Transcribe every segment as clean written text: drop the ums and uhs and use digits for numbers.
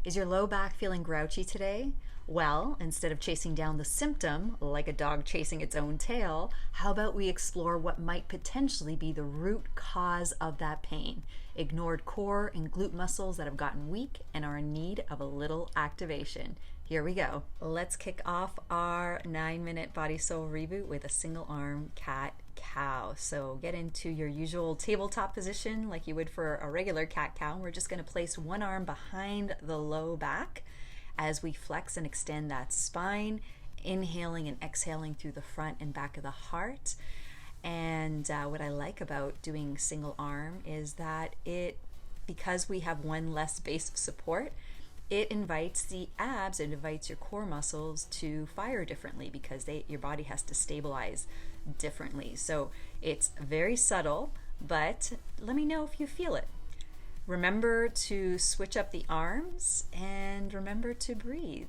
Is your low back feeling grouchy today? Well, instead of chasing down the symptom like a dog chasing its own tail, how about we explore what might potentially be the root cause of that pain? Ignored core and glute muscles that have gotten weak and are in need of a little activation. Here we go. Let's kick off our 9-minute Body Soul Reboot with a single arm cat cow. So get into your usual tabletop position like you would for a regular cat cow. We're just going to place one arm behind the low back as we flex and extend that spine, inhaling and exhaling through the front and back of the heart. And what I like about doing single arm is that because we have one less base of support, it invites the abs, it invites your core muscles to fire differently because your body has to stabilize differently. So it's very subtle, but let me know if you feel it. Remember to switch up the arms and remember to breathe.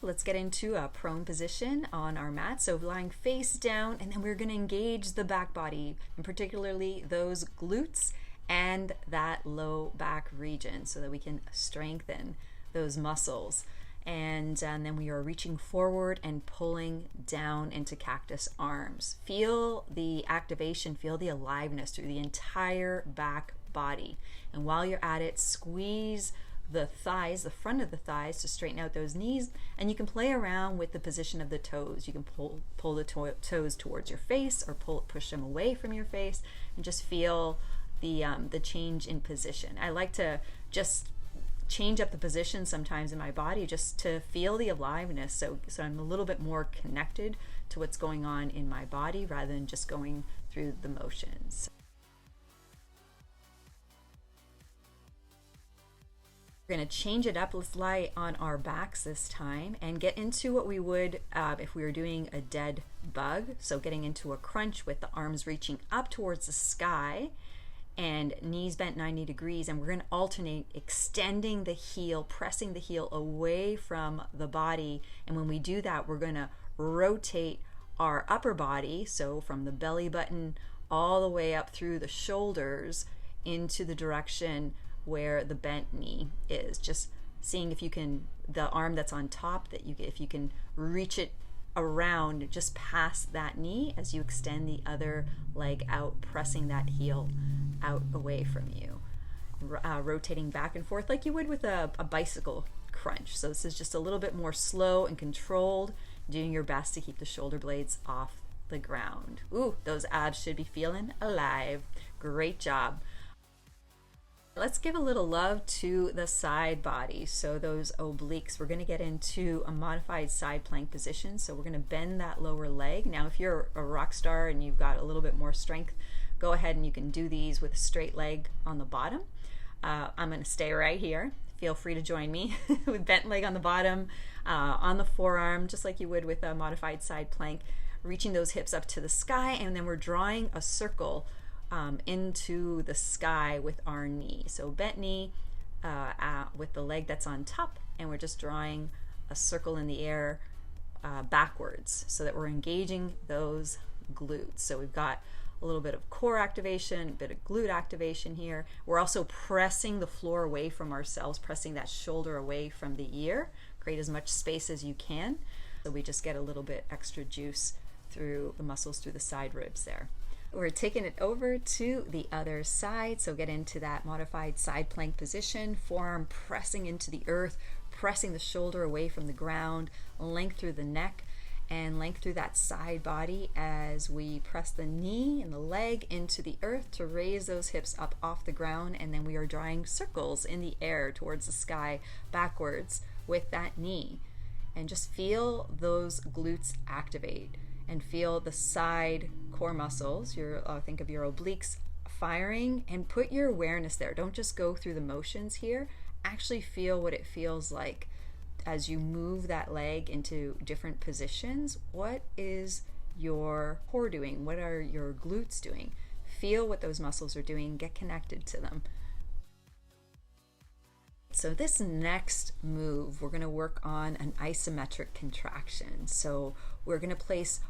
Let's get into a prone position on our mat. So lying face down, and then we're going to engage the back body, and particularly those glutes and that low back region so that we can strengthen those muscles. And then we are reaching forward and pulling down into cactus arms. Feel the activation, feel the aliveness through the entire back body. And while you're at it, squeeze the thighs, the front of the thighs, to straighten out those knees. And you can play around with the position of the toes. You can pull the toes towards your face or push them away from your face, and just feel the change in position. I like to just change up the position sometimes in my body just to feel the aliveness, so I'm a little bit more connected to what's going on in my body rather than just going through the motions. We're going to change it up. Let's lie on our backs this time and get into what we would if we were doing a dead bug. So getting into a crunch with the arms reaching up towards the sky and knees bent 90 degrees, and we're going to alternate extending the heel, pressing the heel away from the body. And when we do that, we're going to rotate our upper body, so from the belly button all the way up through the shoulders into the direction where the bent knee is. Just seeing if you can, the arm that's on top, if you can reach it around just past that knee as you extend the other leg out, pressing that heel out away from you, rotating back and forth like you would with a bicycle crunch. So this is just a little bit more slow and controlled, doing your best to keep the shoulder blades off the ground. Ooh, those abs should be feeling alive. Great job. Let's give a little love to the side body. So those obliques, we're going to get into a modified side plank position. So we're going to bend that lower leg. Now, if you're a rock star and you've got a little bit more strength, go ahead and you can do these with a straight leg on the bottom. I'm going to stay right here. Feel free to join me with bent leg on the bottom, on the forearm, just like you would with a modified side plank, reaching those hips up to the sky, and then we're drawing a circle into the sky with our knee. So bent knee with the leg that's on top, and we're just drawing a circle in the air backwards so that we're engaging those glutes. So we've got a little bit of core activation, a bit of glute activation here. We're also pressing the floor away from ourselves, pressing that shoulder away from the ear. Create as much space as you can, so we just get a little bit extra juice through the muscles through the side ribs there. We're taking it over to the other side, so get into that modified side plank position, forearm pressing into the earth, pressing the shoulder away from the ground, length through the neck and length through that side body as we press the knee and the leg into the earth to raise those hips up off the ground, and then we are drawing circles in the air towards the sky backwards with that knee. And just feel those glutes activate and feel the side core muscles, think of your obliques firing, and put your awareness there. Don't just go through the motions here. Actually feel what it feels like as you move that leg into different positions. What is your core doing? What are your glutes doing? Feel what those muscles are doing. Get connected to them. So this next move, we're going to work on an isometric contraction. So we're going to place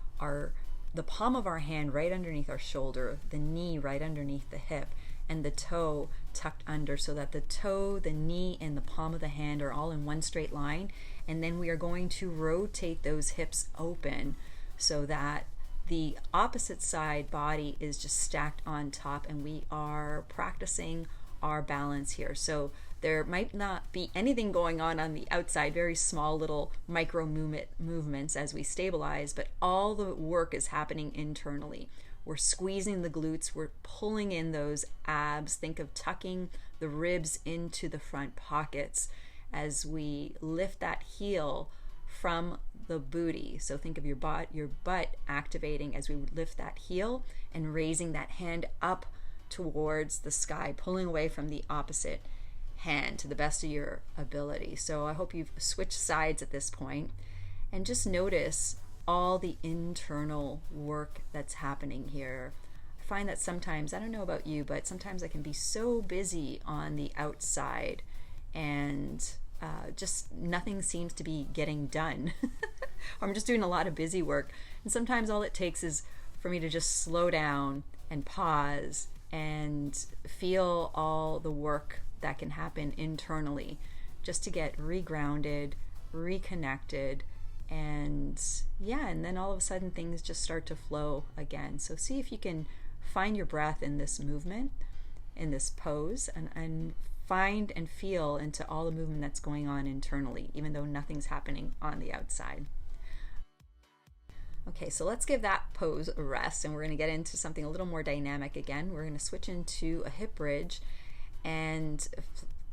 the palm of our hand right underneath our shoulder, the knee right underneath the hip, and the toe tucked under, so that the toe, the knee, and the palm of the hand are all in one straight line. And then we are going to rotate those hips open so that the opposite side body is just stacked on top, and we are practicing our balance here. So there might not be anything going on the outside, very small little micro movements as we stabilize, but all the work is happening internally. We're squeezing the glutes, we're pulling in those abs. Think of tucking the ribs into the front pockets as we lift that heel from the booty. So think of your butt activating as we lift that heel and raising that hand up towards the sky, pulling away from the opposite hand to the best of your ability. So I hope you've switched sides at this point, and just notice all the internal work that's happening here. I find that sometimes, I don't know about you, but sometimes I can be so busy on the outside and just nothing seems to be getting done. Or I'm just doing a lot of busy work, and sometimes all it takes is for me to just slow down and pause and feel all the work that can happen internally, just to get regrounded, reconnected, and then all of a sudden things just start to flow again. So see if you can find your breath in this movement, in this pose, and find and feel into all the movement that's going on internally, even though nothing's happening on the outside. Okay, so let's give that pose a rest, and we're going to get into something a little more dynamic again. We're going to switch into a hip bridge, and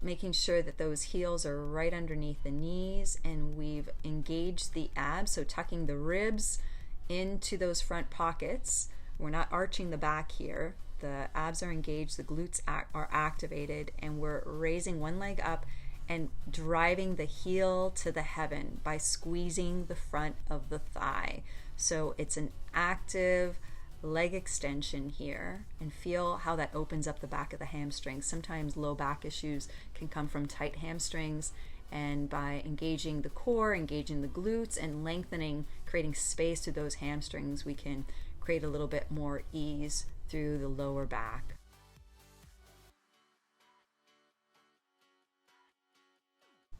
making sure that those heels are right underneath the knees, and we've engaged the abs, so tucking the ribs into those front pockets. We're not arching the back here. The abs are engaged, the glutes are activated, and we're raising one leg up and driving the heel to the heaven by squeezing the front of the thigh. So it's an active leg extension here, and feel how that opens up the back of the hamstrings. Sometimes low back issues can come from tight hamstrings, and by engaging the core, engaging the glutes, and lengthening, creating space through those hamstrings, we can create a little bit more ease through the lower back.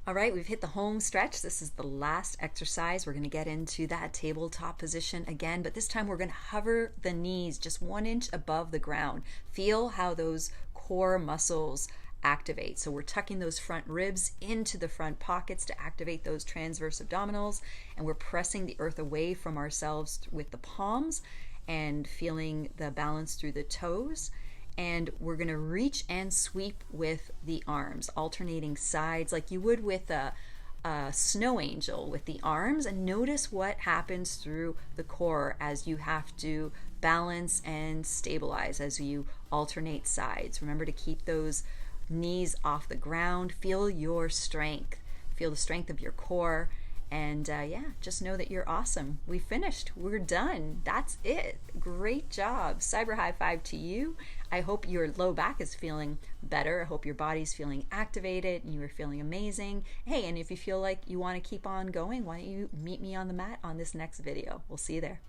All right, we've hit the home stretch. This is the last exercise. We're going to get into that tabletop position again, but this time we're going to hover the knees just 1 inch above the ground. Feel how those core muscles activate. So we're tucking those front ribs into the front pockets to activate those transverse abdominals, and we're pressing the earth away from ourselves with the palms and feeling the balance through the toes. And we're going to reach and sweep with the arms, alternating sides like you would with a snow angel with the arms, and notice what happens through the core as you have to balance and stabilize as you alternate sides. Remember to keep those knees off the ground. Feel your strength. Feel the strength of your core. And just know that you're awesome. We finished. We're done. That's it. Great job. Cyber high five to you. I hope your low back is feeling better. I hope your body's feeling activated and you're feeling amazing. Hey, and if you feel like you want to keep on going, why don't you meet me on the mat on this next video? We'll see you there.